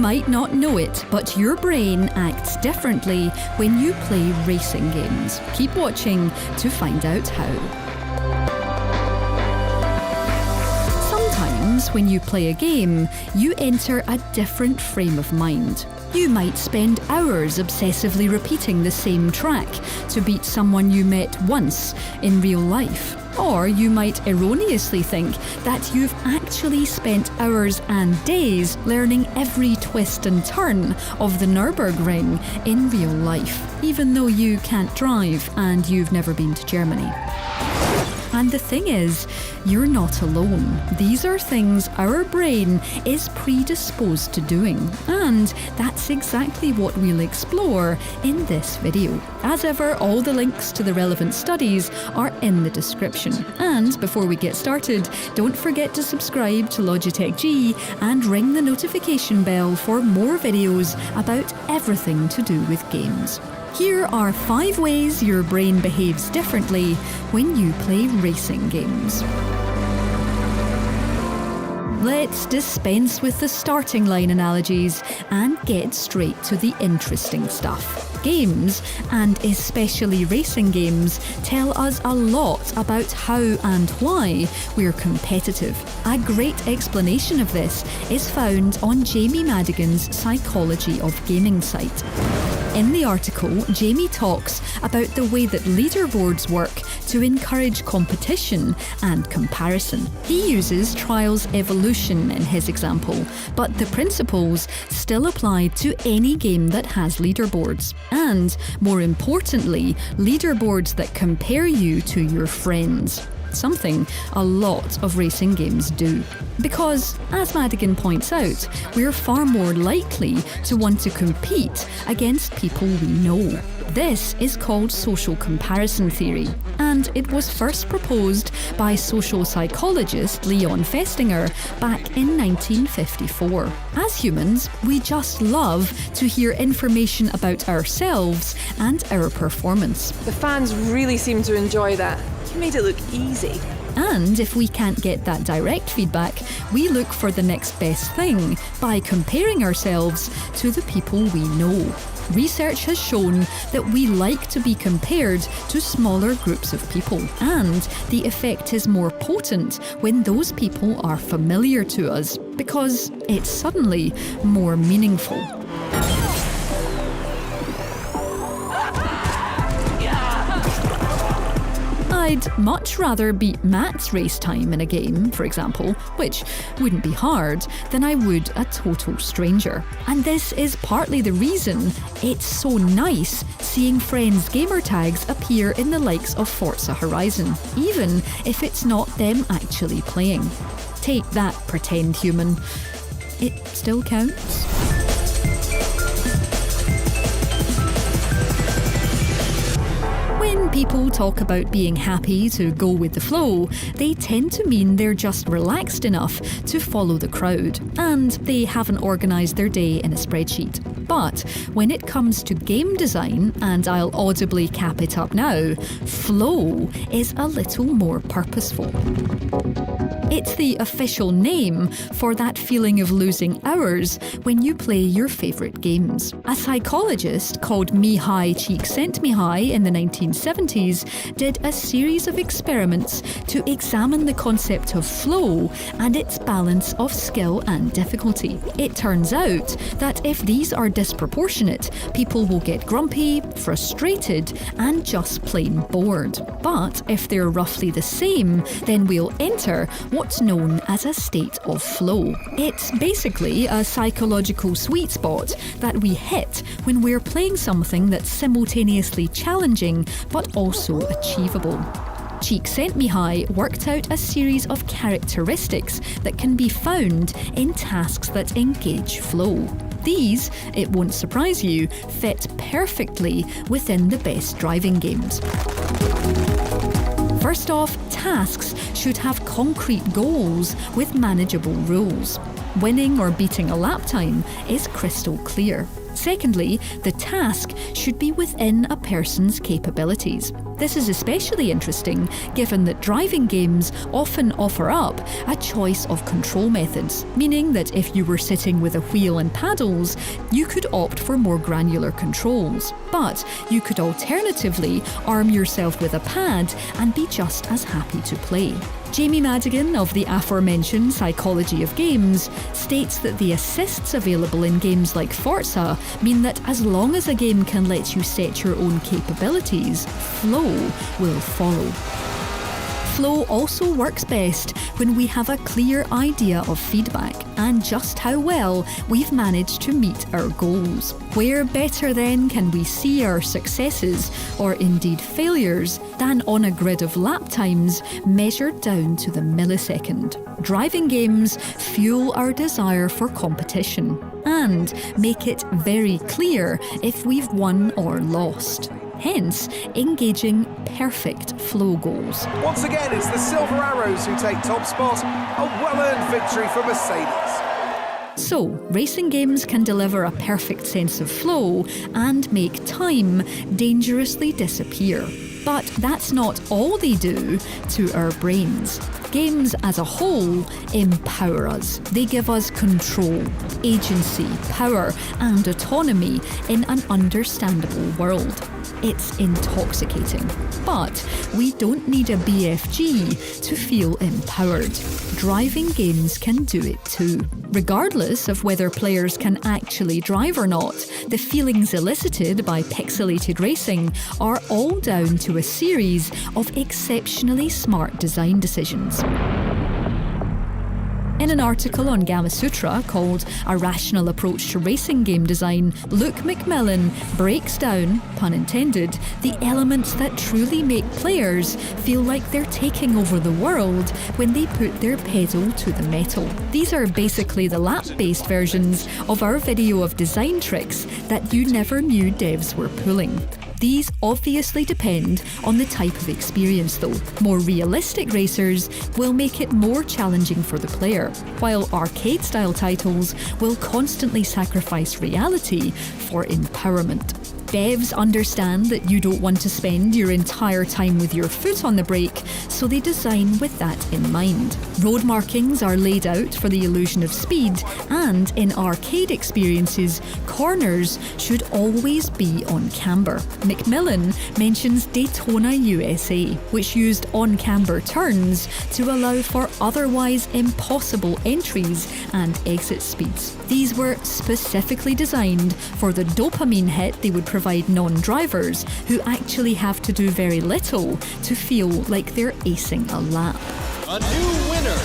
might not know it, but your brain acts differently when you play racing games. Keep watching to find out how. Sometimes when you play a game, you enter a different frame of mind. You might spend hours obsessively repeating the same track to beat someone you met once in real life. Or you might erroneously think that you've actually spent hours and days learning every twist and turn of the Nürburgring in real life, even though you can't drive and you've never been to Germany. And the thing is, you're not alone. These are things our brain is predisposed to doing, and that's exactly what we'll explore in this video. As ever, all the links to the relevant studies are in the description. And before we get started, don't forget to subscribe to Logicool G and ring the notification bell for more videos about everything to do with games. Here are 5 ways your brain behaves differently when you play racing games. Let's dispense with the starting line analogies and get straight to the interesting stuff. Games, and especially racing games, tell us a lot about how and why we're competitive. A great explanation of this is found on Jamie Madigan's Psychology of Gaming site. In the article, Jamie talks about the way that leaderboards work to encourage competition and comparison. He uses trials evolution in his example, but the principles still apply to any game that has leaderboards. And, more importantly, leaderboards that compare you to your friends. Something a lot of racing games do. Because, as Madigan points out, we're far more likely to want to compete against people we know. This is called social comparison theory, and it was first proposed by social psychologist Leon Festinger back in 1954. As humans, we just love to hear information about ourselves and our performance. The fans really seem to enjoy that. You made it look easy. And if we can't get that direct feedback, we look for the next best thing by comparing ourselves to the people we know. Research has shown that we like to be compared to smaller groups of people, and the effect is more potent when those people are familiar to us, because it's suddenly more meaningful. I'd much rather beat Matt's race time in a game, for example, which wouldn't be hard, than I would a total stranger. And this is partly the reason it's so nice seeing friends' gamer tags appear in the likes of Forza Horizon, even if it's not them actually playing. Take that, pretend human. It still counts. When people talk about being happy to go with the flow, they tend to mean they're just relaxed enough to follow the crowd, and they haven't organised their day in a spreadsheet. But when it comes to game design, and I'll audibly cap it up now, flow is a little more purposeful. It's the official name for that feeling of losing hours when you play your favourite games. A psychologist called Mihai Csikszentmihalyi in the 1970s did a series of experiments to examine the concept of flow and its balance of skill and difficulty. It turns out that if these are disproportionate, people will get grumpy, frustrated, and just plain bored. But if they're roughly the same, then we'll enter what's known as a state of flow. It's basically a psychological sweet spot that we hit when we're playing something that's simultaneously challenging but also achievable. Csikszentmihalyi worked out a series of characteristics that can be found in tasks that engage flow. These, it won't surprise you, fit perfectly within the best driving games. First off, tasks should have concrete goals with manageable rules. Winning or beating a lap time is crystal clear. Secondly, the task should be within a person's capabilities. This is especially interesting given that driving games often offer up a choice of control methods, meaning that if you were sitting with a wheel and paddles, you could opt for more granular controls. But you could alternatively arm yourself with a pad and be just as happy to play. Jamie Madigan of the aforementioned Psychology of Games states that the assists available in games like Forza mean that as long as a game can let you set your own capabilities, flow will follow. Flow also works best when we have a clear idea of feedback and just how well we've managed to meet our goals. Where better then can we see our successes, or indeed failures, than on a grid of lap times measured down to the millisecond. Driving games fuel our desire for competition and make it very clear if we've won or lost. Hence, engaging perfect flow goals. Once again, it's the Silver Arrows who take top spot. A well-earned victory for Mercedes. So, racing games can deliver a perfect sense of flow and make time dangerously disappear. But that's not all they do to our brains. Games as a whole empower us. They give us control, agency, power, and autonomy in an understandable world. It's intoxicating. But we don't need a BFG to feel empowered. Driving games can do it too. Regardless of whether players can actually drive or not, the feelings elicited by pixelated racing are all down to a series of exceptionally smart design decisions. In an article on Gamma Sutra called A Rational Approach to Racing Game Design, Luke McMillan breaks down, pun intended, the elements that truly make players feel like they're taking over the world when they put their pedal to the metal. These are basically the lap-based versions of our video of design tricks that you never knew devs were pulling. These obviously depend on the type of experience though. More realistic racers will make it more challenging for the player, while arcade-style titles will constantly sacrifice reality for empowerment. Devs understand that you don't want to spend your entire time with your foot on the brake, so they design with that in mind. Road markings are laid out for the illusion of speed, and in arcade experiences, corners should always be on camber. McMillan mentions Daytona USA, which used on-camber turns to allow for otherwise impossible entries and exit speeds. These were specifically designed for the dopamine hit they would provide non-drivers who actually have to do very little to feel like they're acing a lap. A new winner!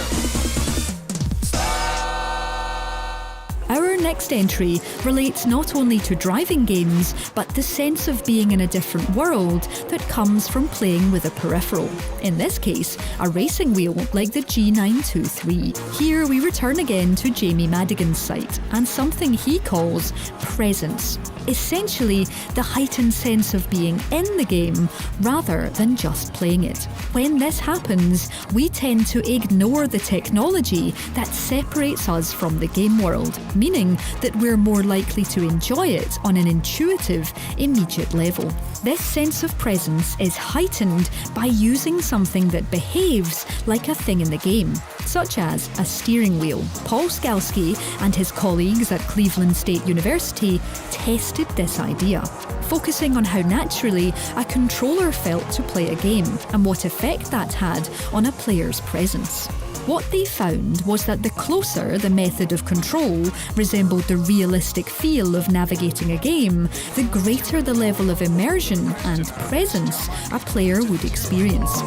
Our next entry relates not only to driving games, but the sense of being in a different world that comes from playing with a peripheral. In this case, a racing wheel like the G923. Here we return again to Jamie Madigan's site and something he calls presence. Essentially, the heightened sense of being in the game rather than just playing it. When this happens, we tend to ignore the technology that separates us from the game world, meaning that we're more likely to enjoy it on an intuitive, immediate level. This sense of presence is heightened by using something that behaves like a thing in the game, such as a steering wheel. Paul Skalski and his colleagues at Cleveland State University tested this idea, focusing on how naturally a controller felt to play a game and what effect that had on a player's presence. What they found was that the closer the method of control resembled the realistic feel of navigating a game, the greater the level of immersion and presence a player would experience.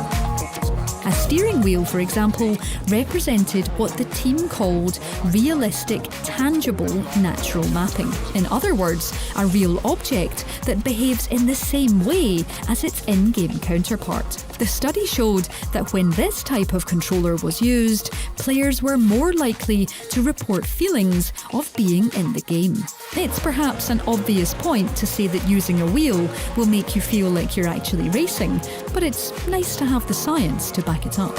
A steering wheel, for example, represented what the team called realistic, tangible, natural mapping. In other words, a real object that behaves in the same way as its in-game counterpart. The study showed that when this type of controller was used, players were more likely to report feelings of being in the game. It's perhaps an obvious point to say that using a wheel will make you feel like you're actually racing, but it's nice to have the science to back it up.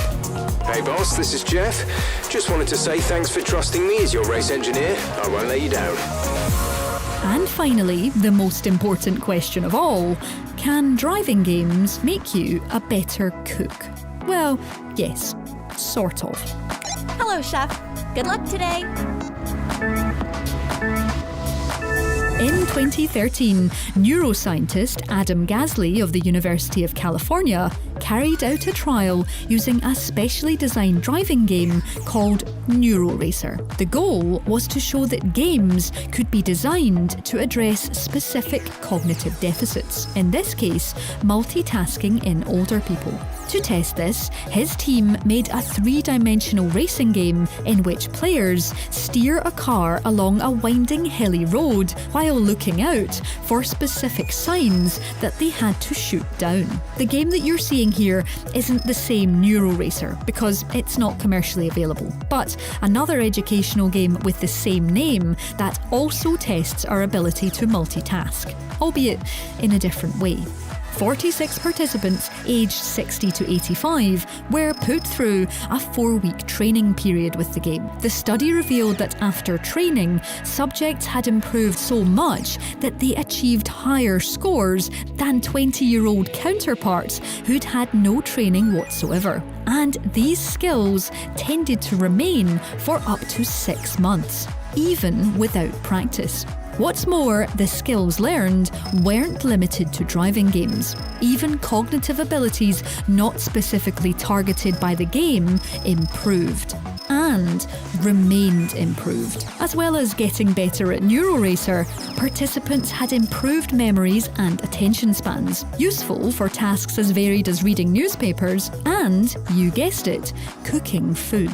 Hey boss, this is Jeff. Just wanted to say thanks for trusting me as your race engineer. I won't let you down. And finally, the most important question of all, can driving games make you a better cook? Well, yes, sort of. Hello, Chef. Good luck today. In 2013, neuroscientist Adam Gasley of the University of California carried out a trial using a specially designed driving game called NeuroRacer. The goal was to show that games could be designed to address specific cognitive deficits, in this case, multitasking in older people. To test this, his team made a three-dimensional racing game in which players steer a car along a winding hilly road while looking out for specific signs that they had to shoot down. The game that you're seeing here isn't the same NeuroRacer because it's not commercially available, but another educational game with the same name that also tests our ability to multitask, albeit in a different way. 46 participants aged 60 to 85 were put through a 4-week training period with the game. The study revealed that after training, subjects had improved so much that they achieved higher scores than 20-year-old counterparts who'd had no training whatsoever. And these skills tended to remain for up to 6 months, even without practice. What's more, the skills learned weren't limited to driving games. Even cognitive abilities not specifically targeted by the game improved. And remained improved. As well as getting better at NeuroRacer, participants had improved memories and attention spans, useful for tasks as varied as reading newspapers and, you guessed it, cooking food.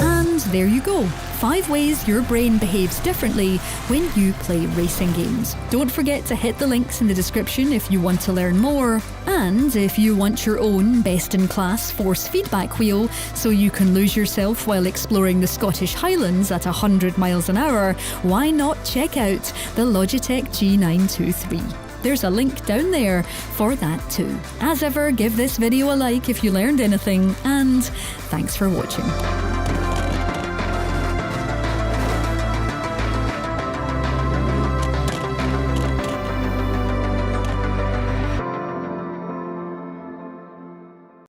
And there you go. 5 ways your brain behaves differently when you play racing games. Don't forget to hit the links in the description if you want to learn more. And if you want your own best-in-class force feedback wheel so you can lose yourself while exploring the Scottish Highlands at 100 miles an hour, why not check out the Logitech G923? There's a link down there for that too. As ever, give this video a like if you learned anything, and thanks for watching.